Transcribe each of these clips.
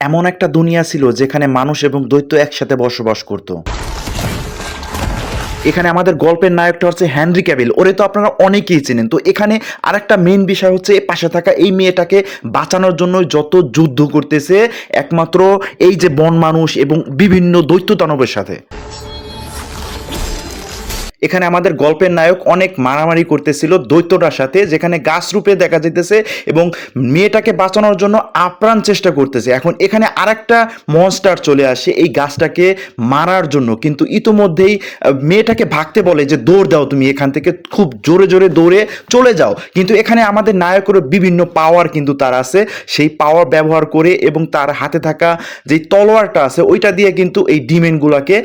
এমন একটা দুনিয়া ছিল যেখানে মানুষ এবং দৈত্য একসাথে বসবাস করত। এখানে আমাদের গল্পের নায়কটা হচ্ছে হেনরি ক্যাভিল, ওরে তো আপনারা অনেকেই চেনেন। তো এখানে আরেকটা মেইন বিষয় হচ্ছে পাশে থাকা এই মেয়েটাকে বাঁচানোর জন্য যত যুদ্ধ করতেছে একমাত্র এই যে বন মানুষ এবং বিভিন্ন দৈত্য দানবের সাথে। এখানে আমাদের গল্পের নায়ক অনেক মারামারি করতেছিল দৈত্যটার সাথে, যেখানে গাছ রূপে দেখা যেতেছে এবং মেয়েটাকে বাঁচানোর জন্য আপ্রাণ চেষ্টা করতেছে। এখন এখানে আরেকটা মনস্টার চলে আসে এই গাছটাকে মারার জন্য, কিন্তু ইতোমধ্যেই মেয়েটাকে ভাগতে বলে যে দৌড় দাও, তুমি এখান থেকে খুব জোরে জোরে দৌড়ে চলে যাও। কিন্তু এখানে আমাদের নায়কের বিভিন্ন পাওয়ার কিন্তু তার আছে, সেই পাওয়ার ব্যবহার করে এবং তার হাতে থাকা যে তলোয়ারটা আছে ওইটা দিয়ে কিন্তু এই ডিমেনগুলোকে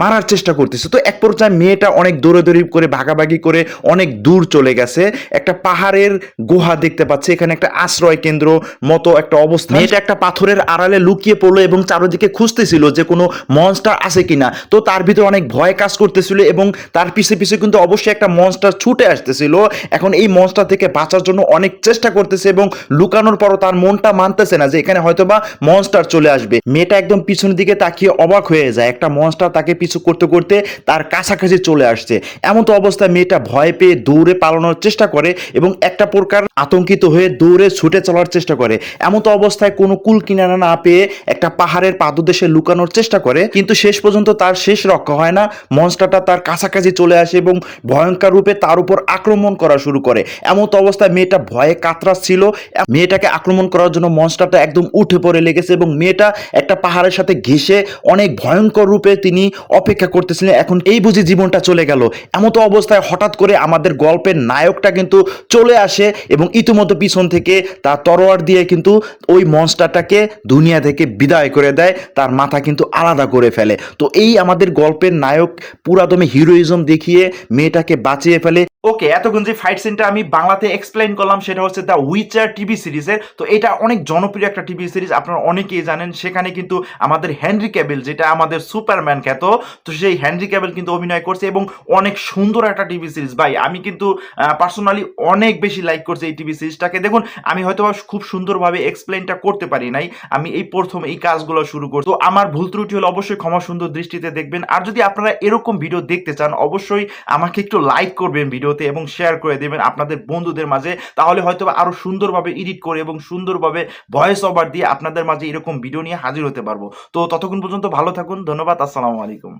মারার চেষ্টা করতেছে। তো এক পর্যায়ে মেয়েটা অনেক দৌড়াদৌড়ি করে ভাগাভাগি করে অনেক দূর চলে গেছে, একটা পাহাড়ের গুহা দেখতে পাচ্ছে, এখানে একটা আশ্রয় কেন্দ্র মতো একটা অবস্থা। মেয়েটা একটা পাথরের আড়ালে লুকিয়ে পড়লো এবং চারিদিকে খুঁজতেছিল যে কোনো মনস্টার আছে কিনা। তো তার ভিতরে অনেক ভয় কাজ করতেছিল এবং তার পিছে পিছে কিন্তু অবশ্যই একটা মনস্টার ছুটে আসতেছিল। এখন এই মনস্টার থেকে বাঁচার জন্য অনেক চেষ্টা করতেছে এবং লুকানোর পরও তার মনটা মানতেছে না যে এখানে হয়তোবা মনস্টার চলে আসবে। মেয়েটা একদম পিছনের দিকে তাকিয়ে অবাক হয়ে যায়, একটা মনস্টার তাকে পিছু করতে করতে তার কাছাকাছি চলে আসছে। এমন তো অবস্থায় মেয়েটা ভয় পেয়ে দৌড়ে পালানোর চেষ্টা করে এবং একটা প্রকার আতঙ্কিত হয়ে দৌড়ে ছুটে চলার চেষ্টা করে। এমন তো অবস্থায় কোনো কুল কিনারা না পেয়ে একটা পাহাড়ের পাদদেশে লুকানোর চেষ্টা করে, কিন্তু শেষ পর্যন্ত তার শেষ রক্ষা হয় না। মনস্টারটা তার কাছাকাছি চলে আসে এবং ভয়ঙ্কর রূপে তার উপর আক্রমণ করা শুরু করে। এমন তো অবস্থায় মেয়েটা ভয়ে কাতরাচ্ছিল। মেয়েটাকে আক্রমণ করার জন্য মনস্টারটা একদম উঠে পড়ে লেগেছে এবং মেয়েটা একটা পাহাড়ের সাথে ঘেঁষে অনেক ভয়ঙ্কর রূপে তিনি অপেক্ষা করতেছিলেন, এখন এই বুঝি জীবনটা চলে গেল। এমতো অবস্থায় হঠাৎ করে আমাদের গল্পের নায়কটা কিন্তু চলে আসে এবং ইতিমধ্যে পিছন থেকে তার তরোয়ার দিয়ে কিন্তু ওই মনস্টারটাকে দুনিয়া থেকে বিদায় করে দেয়, তার মাথা কিন্তু আলাদা করে ফেলে। তো এই আমাদের গল্পের নায়ক পুরাদমে হিরোইজম দেখিয়ে মেয়েটাকে বাঁচিয়ে ফেলে। ওকে, এতক্ষণ যে ফাইট সিনটা আমি বাংলাতে এক্সপ্লেইন করলাম সেটা হচ্ছে দ্য উইচার টিভি সিরিজের। তো এটা অনেক জনপ্রিয় একটা টিভি সিরিজ, আপনারা অনেকেই জানেন। সেখানে কিন্তু আমাদের হেনরি ক্যাভিল, যেটা আমাদের সুপারম্যান খ্যাত, তো সেই হেনরি ক্যাভিল কিন্তু অভিনয় করছে এবং অনেক সুন্দর একটা টিভি সিরিজ। ভাই আমি কিন্তু পার্সোনালি অনেক বেশি লাইক করছি এই টিভি সিরিজটাকে। দেখুন আমি হয়তো খুব সুন্দরভাবে এক্সপ্লেইনটা করতে পারি নাই, আমি এই প্রথম এই কাজগুলো শুরু করছি। তো আমার ভুল ত্রুটি হলে অবশ্যই ক্ষমা সুন্দর দৃষ্টিতে দেখবেন। আর যদি আপনারা এরকম ভিডিও দেখতে চান অবশ্যই আমাকে একটু লাইক করবেন ভিডিওতে এবং শেয়ার করে দেবেন আপনাদের বন্ধুদের মাঝে, তাহলে হয়তো আরো সুন্দরভাবে এডিট করে এবং সুন্দরভাবে ভয়েস ওভার দিয়ে আপনাদের মাঝে এরকম ভিডিও নিয়ে হাজির হতে পারবো। তো ততক্ষণ পর্যন্ত ভালো থাকুন, ধন্যবাদ, আসসালামু আলাইকুম।